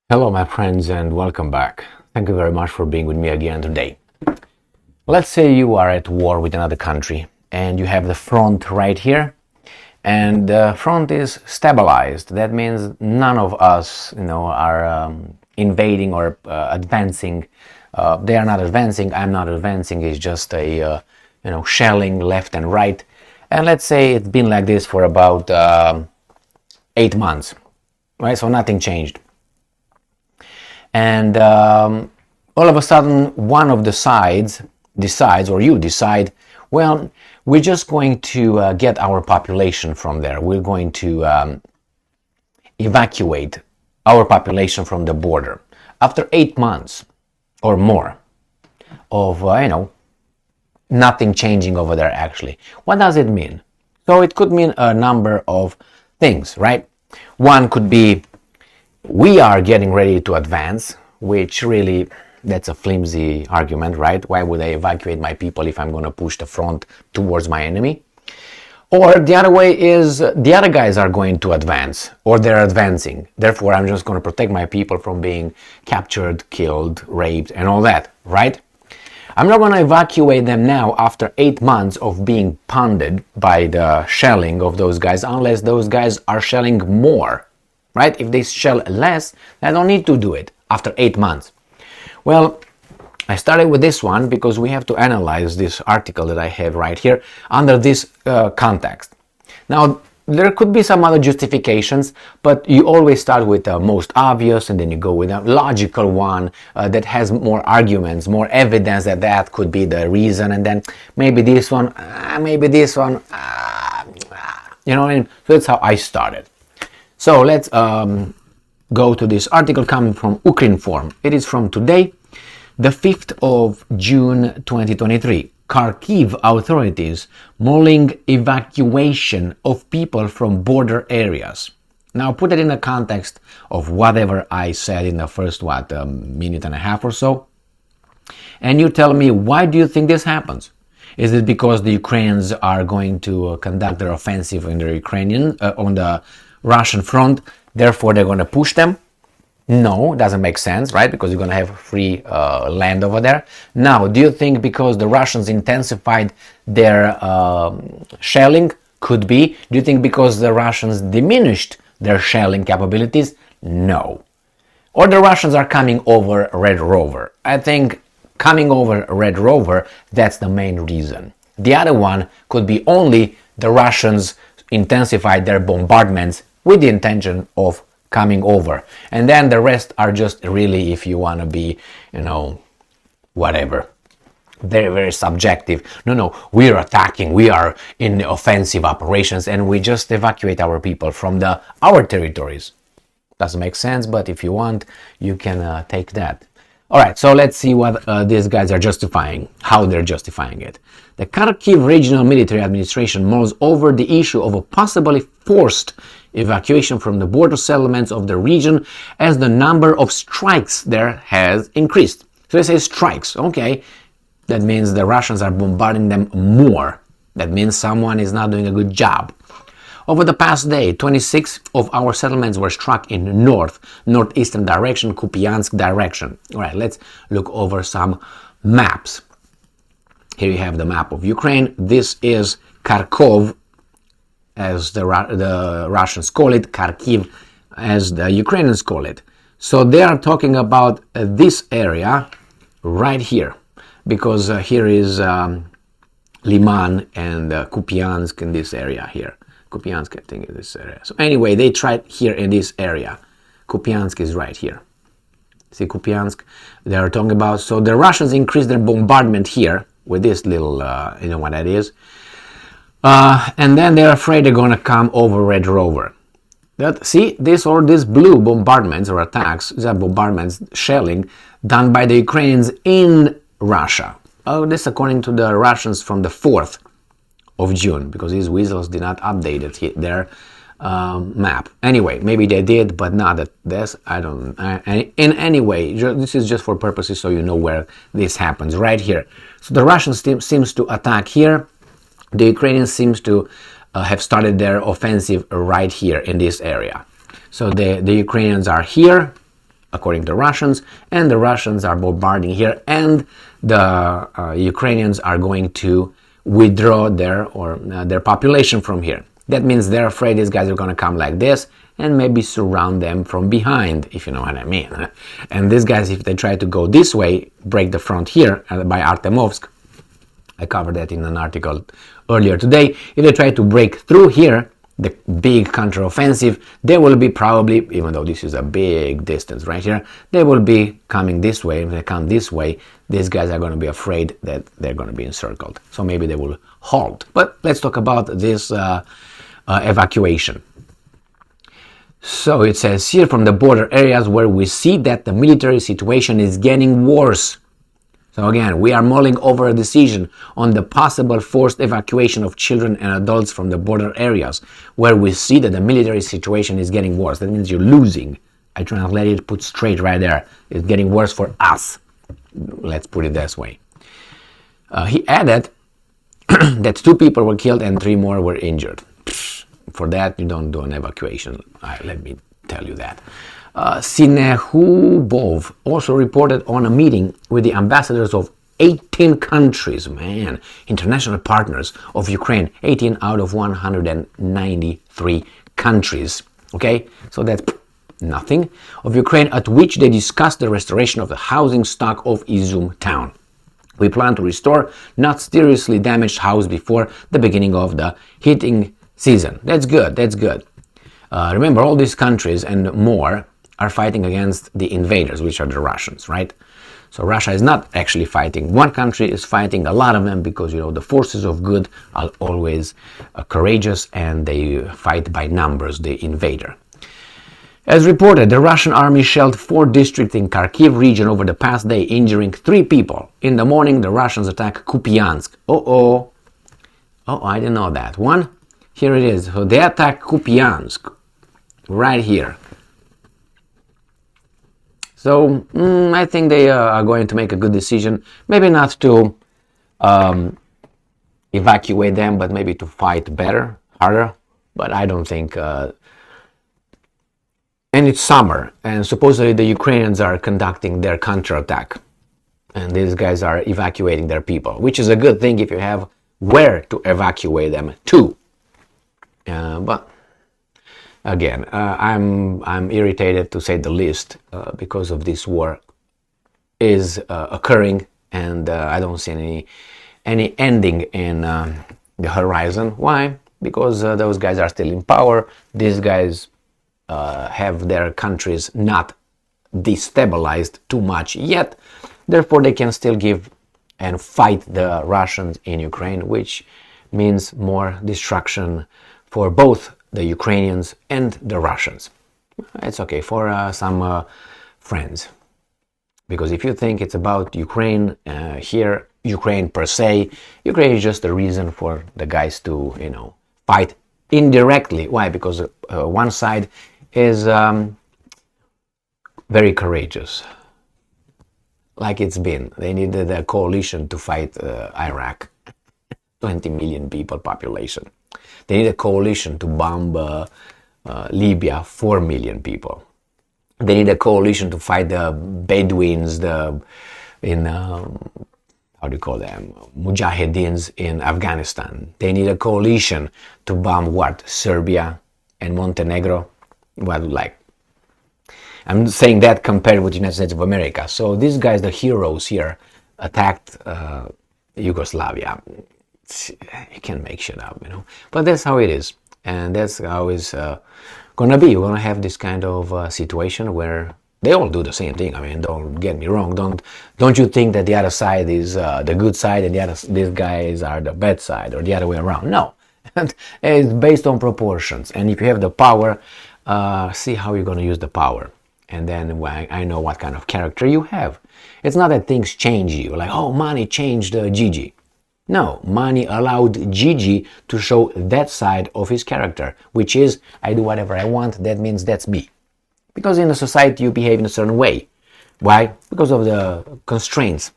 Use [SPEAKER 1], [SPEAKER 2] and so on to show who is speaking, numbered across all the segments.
[SPEAKER 1] Hello, my friends, and welcome back. Thank you very much for being with me again today. Let's say you are at war with another country and you have the front right here, and the front is stabilized. That means none of us, are invading or advancing. They are not advancing. I'm not advancing. It's just shelling left and right. And let's say it's been like this for about 8 months, right? So nothing changed. And all of a sudden, one of the sides decides, or you decide, well, we're just going to get our population from there. We're going to evacuate our population from the border. After 8 months or more of, nothing changing over there actually. What does it mean? So it could mean a number of things, right? One could be, we are getting ready to advance, which really, that's a flimsy argument, right? Why would I evacuate my people if I'm going to push the front towards my enemy? Or the other way is the other guys are going to advance, or they're advancing. Therefore, I'm just going to protect my people from being captured, killed, raped, and all that, right? I'm not going to evacuate them now after 8 months of being pounded by the shelling of those guys, unless those guys are shelling more. Right? If they shell less, I don't need to do it after 8 months. Well, I started with this one because we have to analyze this article that I have right here under this context. Now, there could be some other justifications, but you always start with the most obvious and then you go with a logical one that has more arguments, more evidence that could be the reason, and then maybe this one, maybe this one, you know what I mean? So that's how I started. So let's go to this article coming from Ukrinform. It is from today, the 5th of June 2023. Kharkiv authorities mulling evacuation of people from border areas. Now put it in the context of whatever I said in the first, minute and a half or so. And you tell me, why do you think this happens? Is it because the Ukrainians are going to conduct their offensive in the on the Russian front, therefore they're going to push them? No, doesn't make sense, right? Because you're going to have free land over there. Now, do you think because the Russians intensified their shelling? Could be. Do you think because the Russians diminished their shelling capabilities? No. Or the Russians are coming over Red Rover. I think coming over Red Rover, that's the main reason. The other one could be only the Russians intensified their bombardments with the intention of coming over. And then the rest are just really, if you want to be, whatever. Very, very subjective. No, we're attacking, we are in offensive operations, and we just evacuate our people from our territories. Doesn't make sense, but if you want, you can take that. Alright, so let's see what these guys are justifying, how they're justifying it. The Kharkiv Regional Military Administration mulls over the issue of a possibly forced evacuation from the border settlements of the region as the number of strikes there has increased. So they say strikes, okay, that means the Russians are bombarding them more. That means someone is not doing a good job. Over the past day, 26 of our settlements were struck in northeastern direction, Kupiansk direction. All right, let's look over some maps. Here you have the map of Ukraine. This is Kharkov, as the Russians call it, Kharkiv, as the Ukrainians call it. So they are talking about this area right here, because here is Liman and Kupiansk in this area here. Kupiansk, I think, is this area. So anyway, they tried here in this area. Kupiansk is right here. See Kupiansk? They are talking about, so the Russians increased their bombardment here with this little, you know what that is. And then they're afraid they're going to come over Red Rover. See, these blue bombardments or attacks, these are bombardments, shelling, done by the Ukrainians in Russia. Oh, this according to the Russians from the 4th of June, because these weasels did not update their map. Anyway, maybe they did, but not at this. I don't. In any way, this is just for purposes so you know where this happens. Right here. So the Russians seems to attack here. The Ukrainians seems to have started their offensive right here in this area. So the Ukrainians are here, according to Russians, and the Russians are bombarding here, and the Ukrainians are going to withdraw their population from here. That means they're afraid these guys are going to come like this and maybe surround them from behind, if you know what I mean. And these guys, if they try to go this way, break the front here by Artemovsk, I covered that in an article earlier today. If they try to break through here, the big counteroffensive, they will be probably, even though this is a big distance right here, they will be coming this way. If they come this way, these guys are going to be afraid that they're going to be encircled. So maybe they will halt. But let's talk about this evacuation. So it says here, from the border areas where we see that the military situation is getting worse. So again, we are mulling over a decision on the possible forced evacuation of children and adults from the border areas where we see that the military situation is getting worse. That means you're losing. I translated it, put straight right there. It's getting worse for us. Let's put it this way. He added that 2 people were killed and 3 more were injured. For that, you don't do an evacuation. Let me tell you that. Sinehubov also reported on a meeting with the ambassadors of 18 countries, international partners of Ukraine, 18 out of 193 countries. Okay, so that's nothing. Of Ukraine, at which they discussed the restoration of the housing stock of Izum town. We plan to restore not seriously damaged house before the beginning of the heating season. That's good, that's good. Remember, all these countries and more are fighting against the invaders, which are the Russians, right? So Russia is not actually fighting. One country is fighting a lot of them because, the forces of good are always courageous and they fight by numbers, the invader. As reported, the Russian army shelled 4 districts in Kharkiv region over the past day, injuring 3 people. In the morning, the Russians attacked Kupiansk. Oh, I didn't know that. Here it is. So they attacked Kupiansk, right here. So I think they are going to make a good decision. Maybe not to evacuate them, but maybe to fight better, harder. But I don't think... and it's summer, and supposedly the Ukrainians are conducting their counterattack. And these guys are evacuating their people, which is a good thing if you have where to evacuate them to. But... Again, I'm irritated, to say the least, because of this war is occurring, and I don't see any ending in the horizon. Why? Because those guys are still in power. These guys have their countries not destabilized too much yet. Therefore, they can still give and fight the Russians in Ukraine, which means more destruction for both the Ukrainians and the Russians. It's okay for some friends. Because if you think it's about Ukraine, Ukraine per se, Ukraine is just a reason for the guys to, fight indirectly. Why? Because one side is very courageous. Like it's been. They needed a coalition to fight Iraq. 20 million people population. They need a coalition to bomb Libya, 4 million people. They need a coalition to fight the Bedouins, Mujahideens in Afghanistan. They need a coalition to bomb Serbia and Montenegro. I'm saying that compared with the United States of America. So these guys, the heroes here, attacked Yugoslavia. You can make shit up, But that's how it is. And that's how it's gonna be. We're gonna have this kind of situation where they all do the same thing. Don't get me wrong. Don't you think that the other side is the good side and these guys are the bad side, or the other way around? No. It's based on proportions. And if you have the power, see how you're gonna use the power. And then I know what kind of character you have. It's not that things change you. Like, money changed Gigi. No, money allowed Gigi to show that side of his character, which is, I do whatever I want, that means that's me. Because in a society you behave in a certain way. Why? Because of the constraints,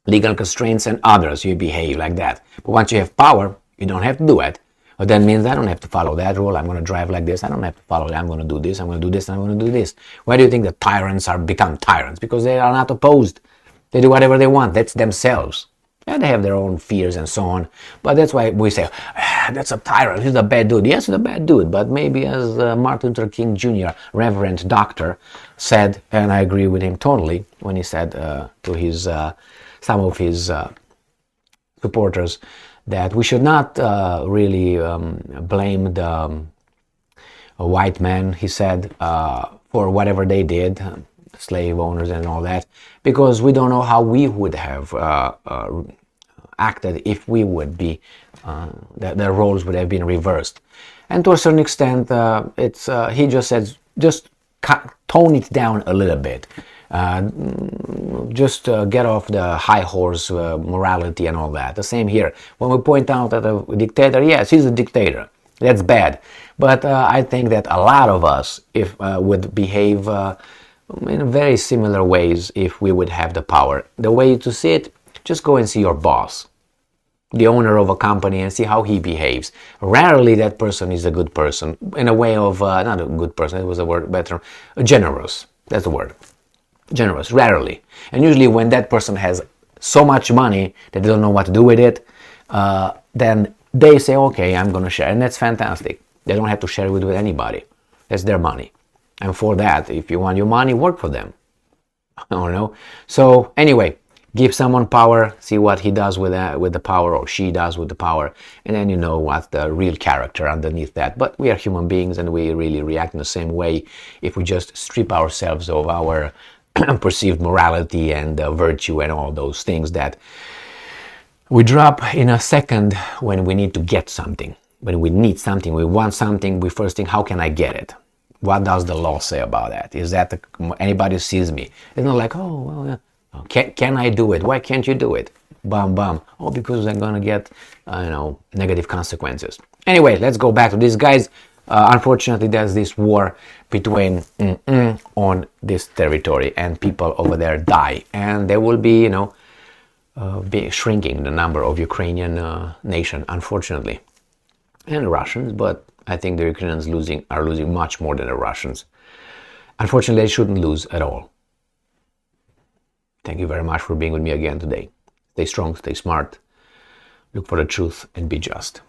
[SPEAKER 1] legal constraints and others, you behave like that. But once you have power, you don't have to do it. But that means I don't have to follow that rule. I'm going to drive like this. I don't have to follow it. I'm going to do this. I'm going to do this. I'm going to do this. Why do you think the tyrants are become tyrants? Because they are not opposed. They do whatever they want. That's themselves. And they have their own fears and so on. But that's why we say, that's a tyrant. He's a bad dude. Yes, he's a bad dude. But maybe as Martin Luther King Jr., Reverend Doctor, said, and I agree with him totally, when he said to his some of his supporters that we should not really blame the white men, he said, for whatever they did, slave owners and all that, because we don't know how we would have acted if we would be, the roles would have been reversed. And to a certain extent, he just said, just tone it down a little bit. Just get off the high horse morality and all that. The same here. When we point out that a dictator, yes, he's a dictator. That's bad. But I think that a lot of us would behave in very similar ways if we would have the power. The way to see it, just go and see your boss, the owner of a company, and see how he behaves. Rarely that person is a good person, in a way of, not a good person, it was a word better, generous. That's the word. Generous, rarely. And usually when that person has so much money that they don't know what to do with it, then they say, okay, I'm going to share. And that's fantastic. They don't have to share it with anybody. That's their money. And for that, if you want your money, work for them. I don't know. So anyway, give someone power, see what he does with the power, or she does with the power, and then you know what's the real character underneath that. But we are human beings, and we really react in the same way if we just strip ourselves of our perceived morality and virtue and all those things that we drop in a second when we need to get something. When we need something, we want something, we first think, how can I get it? What does the law say about that? Is that anybody sees me? It's not like, oh, well, yeah. Can I do it? Why can't you do it? Bam, bam. Oh, because I'm going to get, negative consequences. Anyway, let's go back to these guys. Unfortunately, there's this war between on this territory, and people over there die. And there will be, be shrinking the number of Ukrainian nation, unfortunately. And the Russians, but I think the Ukrainians are losing much more than the Russians. Unfortunately, they shouldn't lose at all. Thank you very much for being with me again today. Stay strong, stay smart, look for the truth, and be just.